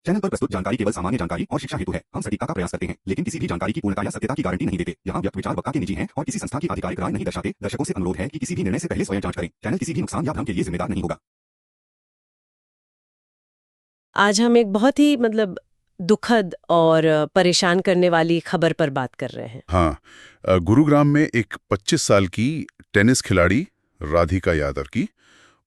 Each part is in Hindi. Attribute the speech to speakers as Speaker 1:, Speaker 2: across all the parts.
Speaker 1: चैनल पर प्रस्तुत जानकारी केवल सामान्य जानकारी और शिक्षा हेतु है। हम सटीकता का प्रयास करते हैं, लेकिन किसी भी जानकारी की पूर्णता या सत्यता की गारंटी नहीं देते। यहाँ व्यक्त विचार वक्ता के निजी हैं और किसी संस्था की आधिकारिक राय नहीं दर्शाते। दर्शकों से अनुरोध है कि किसी भी निर्णय से पहले स्वयं जांच करें। चैनल किसी भी नुकसान या भ्रम के लिए जिम्मेदार नहीं होगा।
Speaker 2: आज हम एक बहुत ही दुखद और परेशान करने वाली खबर पर बात कर रहे हैं।
Speaker 3: हाँ, गुरुग्राम में एक 25 साल की टेनिस खिलाड़ी राधिका यादव की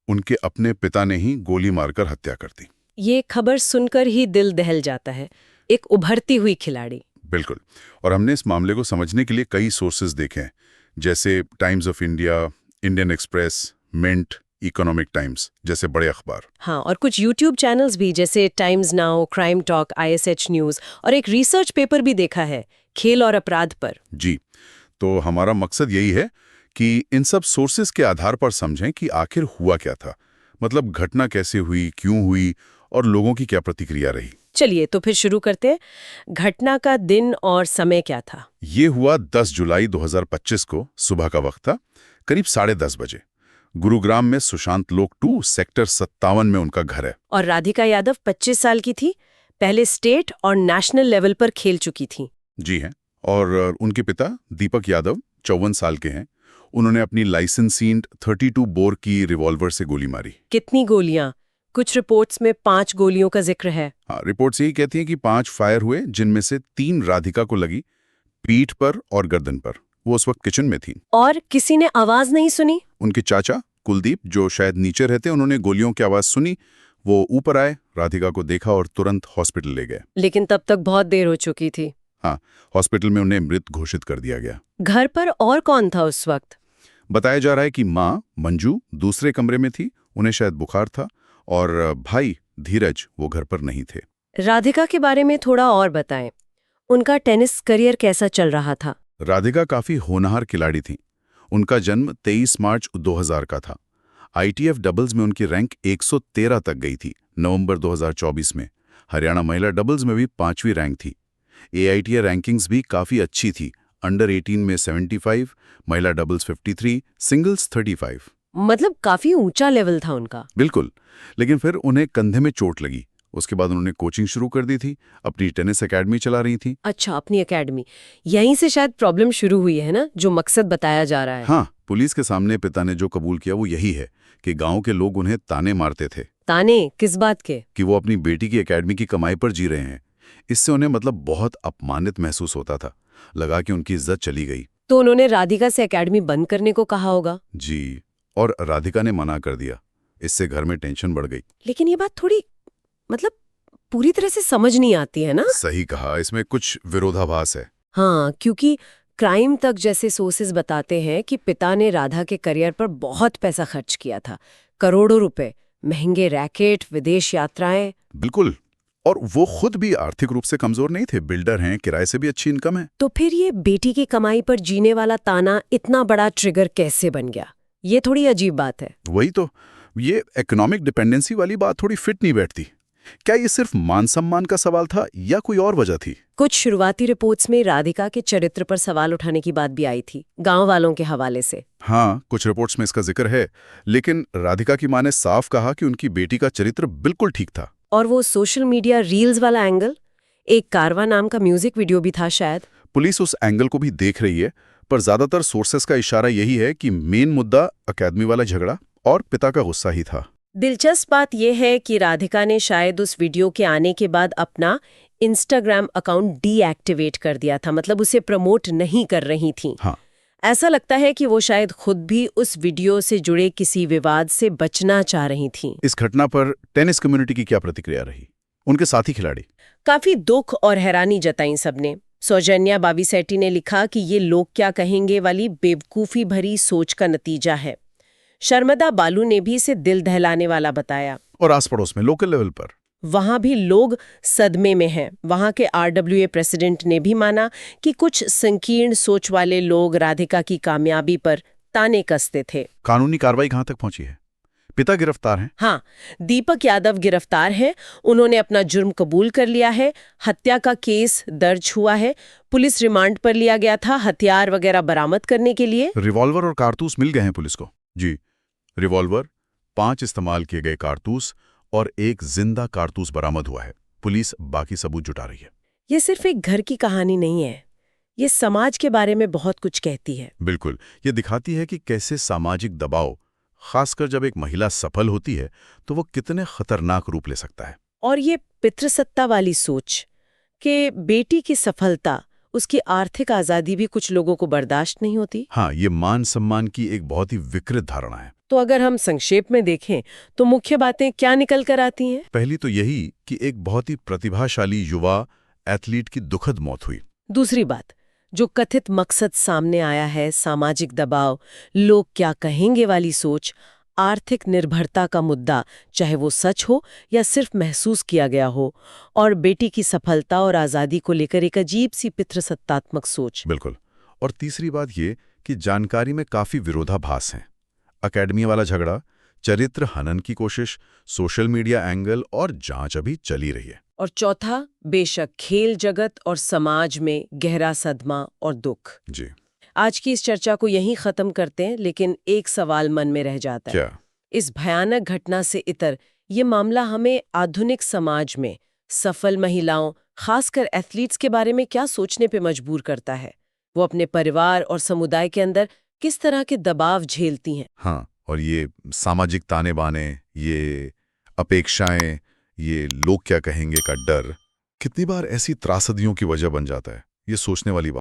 Speaker 3: उनके अपने पिता ने ही गोली मारकर हत्या कर दी।
Speaker 2: ये खबर सुनकर ही दिल दहल जाता है। एक उभरती हुई खिलाड़ी।
Speaker 3: बिल्कुल। और हमने इस मामले को समझने के लिए कई सोर्सेज देखे हैं, जैसे Times of India, Indian Express, Mint, Economic Times जैसे बड़े अखबार।
Speaker 2: हाँ, और कुछ यूट्यूब चैनल्स भी जैसे times now, crime talk, ISH news और एक रिसर्च पेपर भी देखा है, खेल और अपराध पर।
Speaker 3: जी, तो हमारा मकसद यही है कि इन सब सोर्सेज के आधार पर समझें कि आखिर हुआ क्या था, मतलब घटना कैसे हुई, क्यों हुई और लोगों की क्या प्रतिक्रिया रही।
Speaker 2: चलिए तो फिर शुरू करते हैं। घटना का दिन और समय क्या था?
Speaker 3: ये हुआ 10 जुलाई 2025 को, सुबह का वक्त था, करीब 10:30 बजे। गुरुग्राम में सुशांत लोक 2 सेक्टर 57 में उनका घर है।
Speaker 2: और राधिका यादव 25 साल की थी, पहले स्टेट और नेशनल लेवल पर खेल चुकी थी।
Speaker 3: जी हैं। और उनके पिता दीपक यादव 54 साल के हैं। उन्होंने अपनी लाइसेंसीड 32 बोर की रिवॉल्वर से गोली मारी।
Speaker 2: कितनी गोलियां? कुछ रिपोर्ट्स में 5 गोलियों का जिक्र है।
Speaker 3: हाँ, रिपोर्ट्स यही कहती हैं कि 5 फायर हुए, जिनमें से 3 राधिका को लगी, पीठ पर और गर्दन पर। वो उस वक्त किचन में थी।
Speaker 2: और किसी ने आवाज नहीं सुनी?
Speaker 3: उनके चाचा कुलदीप, जो शायद नीचे रहते, उन्होंने गोलियों की आवाज सुनी। वो ऊपर आए, राधिका को देखा और तुरंत हॉस्पिटल ले गए।
Speaker 2: लेकिन तब तक बहुत देर हो चुकी थी।
Speaker 3: हाँ, हॉस्पिटल में उन्हें मृत घोषित कर दिया गया।
Speaker 2: घर पर और कौन था उस वक्त?
Speaker 3: बताया जा रहा है कि माँ मंजू दूसरे कमरे में थी, उन्हें शायद बुखार था, और भाई धीरज वो घर पर नहीं थे।
Speaker 2: राधिका के बारे में थोड़ा और बताएं। उनका टेनिस करियर कैसा चल रहा था?
Speaker 3: राधिका काफी होनहार खिलाड़ी थी। उनका जन्म 23 मार्च 2000 का था। ITF डबल्स में उनकी रैंक 113 तक गई थी नवंबर 2024 में। हरियाणा महिला डबल्स में भी 5वीं रैंक थी। AITA रैंकिंग्स भी काफी अच्छी थी। अंडर 18 में 75, महिला डबल्स 53, सिंगल्स 35।
Speaker 2: मतलब काफी ऊंचा लेवल था उनका।
Speaker 3: बिल्कुल। लेकिन फिर उन्हें कंधे में चोट लगी। उसके बाद उन्होंने कोचिंग शुरू कर दी थी, अपनी टेनिस एकेडमी चला रही थी।
Speaker 2: अच्छा, अपनी एकेडमी। यहीं से शायद प्रॉब्लम शुरू हुई है ना, जो मकसद बताया जा रहा है।
Speaker 3: हाँ, पुलिस के सामने पिता ने जो कबूल किया वो यही है कि गांव के लोग उन्हें ताने मारते थे।
Speaker 2: ताने किस बात के?
Speaker 3: कि वो अपनी बेटी की एकेडमी की कमाई पर जी रहे हैं। इससे उन्हें बहुत अपमानित महसूस होता था। लगा कि उनकी इज्जत चली गई।
Speaker 2: तो उन्होंने राधिका से एकेडमी बंद करने को कहा होगा।
Speaker 3: जी, और राधिका ने मना कर दिया। इससे घर में टेंशन बढ़ गई।
Speaker 2: लेकिन ये बात थोड़ी पूरी तरह से समझ नहीं आती है ना।
Speaker 3: सही कहा, इसमें कुछ विरोधाभास है।
Speaker 2: हाँ, क्योंकि क्राइम तक जैसे सोर्सेज बताते हैं कि पिता ने राधा के करियर पर बहुत पैसा खर्च किया था, करोड़ों रुपए, महंगे रैकेट, विदेश यात्राएं।
Speaker 3: बिल्कुल। और वो खुद भी आर्थिक रूप से कमजोर नहीं थे, बिल्डर हैं, किराए से भी अच्छी इनकम है।
Speaker 2: तो फिर ये बेटी की कमाई पर जीने वाला ताना इतना बड़ा ट्रिगर कैसे बन गया? ये थोड़ी अजीब बात है।
Speaker 3: वही तो, ये इकोनॉमिक डिपेंडेंसी वाली बात थोड़ी फिट नहीं बैठती। क्या ये सिर्फ मान सम्मान का सवाल था या कोई और वजह थी?
Speaker 2: कुछ शुरुआती रिपोर्ट्स में राधिका के चरित्र पर सवाल उठाने की बात भी आई थी, गांव वालों के हवाले से।
Speaker 3: हाँ, कुछ रिपोर्ट्स में इसका जिक्र है, लेकिन राधिका की मां ने साफ कहा कि उनकी बेटी का चरित्र बिल्कुल ठीक था।
Speaker 2: और वो सोशल मीडिया रील्स वाला एंगल, एक कारवा नाम का म्यूजिक वीडियो भी था शायद।
Speaker 3: पुलिस उस एंगल को भी देख रही है, पर ज्यादातर सोर्सेस का इशारा यही है कि मेन मुद्दा अकेडमी वाला झगड़ा और पिता का गुस्सा ही था।
Speaker 2: दिलचस्प बात यह है कि राधिका ने शायद उस वीडियो के आने के बाद अपना इंस्टाग्राम अकाउंट डीएक्टिवेट कर दिया था, मतलब उसे प्रमोट नहीं कर रही थी।
Speaker 3: हाँ।
Speaker 2: ऐसा लगता है कि वो शायद खुद भी उस वीडियो से जुड़े किसी विवाद से बचना चाह रही थी।
Speaker 3: इस घटना पर टेनिस कम्युनिटी की क्या प्रतिक्रिया रही? उनके साथी खिलाड़ी
Speaker 2: काफी दुख और हैरानी जताई सबने। सौजन्या बावीसेट्टी ने लिखा कि ये लोग क्या कहेंगे वाली बेवकूफी भरी सोच का नतीजा है। शर्मदा बालू ने भी इसे दिल दहलाने वाला बताया।
Speaker 3: और आस पड़ोस में लोकल लेवल पर
Speaker 2: वहां भी लोग सदमे में हैं। वहां के RWA प्रेसिडेंट ने भी माना कि कुछ संकीर्ण सोच वाले लोग राधिका की कामयाबी पर ताने कसते थे।
Speaker 3: कानूनी कार्रवाई कहां तक पहुंची है? पिता गिरफ्तार हैं?
Speaker 2: हाँ, दीपक यादव गिरफ्तार हैं। उन्होंने अपना जुर्म कबूल कर लिया है। हत्या का केस दर्ज हुआ है। पुलिस रिमांड पर लिया गया था हथियार वगैरह बरामद करने के लिए।
Speaker 3: रिवॉल्वर और कारतूस मिल गए हैं पुलिस को? जी, रिवॉल्वर, 5 इस्तेमाल किए गए कारतूस और एक जिंदा कारतूस बरामद हुआ है। पुलिस बाकी सबूत जुटा रही है।
Speaker 2: ये सिर्फ एक घर की कहानी नहीं है, ये समाज के बारे में बहुत कुछ कहती है।
Speaker 3: बिल्कुल, ये दिखाती है कि कैसे सामाजिक दबाव, खासकर जब एक महिला सफल होती है तो वो कितने खतरनाक रूप ले सकता है।
Speaker 2: और ये पितृसत्ता वाली सोच कि बेटी की सफलता, उसकी आर्थिक आजादी भी कुछ लोगों को बर्दाश्त नहीं होती।
Speaker 3: हाँ, ये मान सम्मान की एक बहुत ही विकृत धारणा है।
Speaker 2: तो अगर हम संक्षेप में देखें तो मुख्य बातें क्या निकल कर आती हैं?
Speaker 3: पहली तो यही कि एक बहुत ही प्रतिभाशाली युवा एथलीट की दुखद मौत हुई।
Speaker 2: दूसरी बात, जो कथित मकसद सामने आया है, सामाजिक दबाव, लोग क्या कहेंगे वाली सोच, आर्थिक निर्भरता का मुद्दा, चाहे वो सच हो या सिर्फ महसूस किया गया हो, और बेटी की सफलता और आज़ादी को लेकर एक अजीब सी पितृसत्तात्मक सोच।
Speaker 3: बिल्कुल। और तीसरी बात ये कि जानकारी में काफी विरोधाभास हैं। अकेडमी वाला झगड़ा, चरित्र हनन की कोशिश, सोशल मीडिया एंगल और जांच अभी चली रही है।
Speaker 2: और चौथा, बेशक खेल जगत और समाज में गहरा सदमा और दुख।
Speaker 3: जी।
Speaker 2: आज की इस चर्चा को यहीं खत्म करते हैं, लेकिन एक सवाल मन में रह जाता है।
Speaker 3: क्या?
Speaker 2: इस भयानक घटना से इतर ये मामला हमें आधुनिक समाज में सफल महिलाओं, खासकर एथलीट्स के बारे में क्या सोचने पे मजबूर करता है? वो अपने परिवार और समुदाय के अंदर किस तरह के दबाव झेलती हैं?
Speaker 3: हाँ, और ये सामाजिक ताने बाने, ये अपेक्षाएं, ये लोग क्या कहेंगे का डर कितनी बार ऐसी त्रासदियों की वजह बन जाता है। ये सोचने वाली बात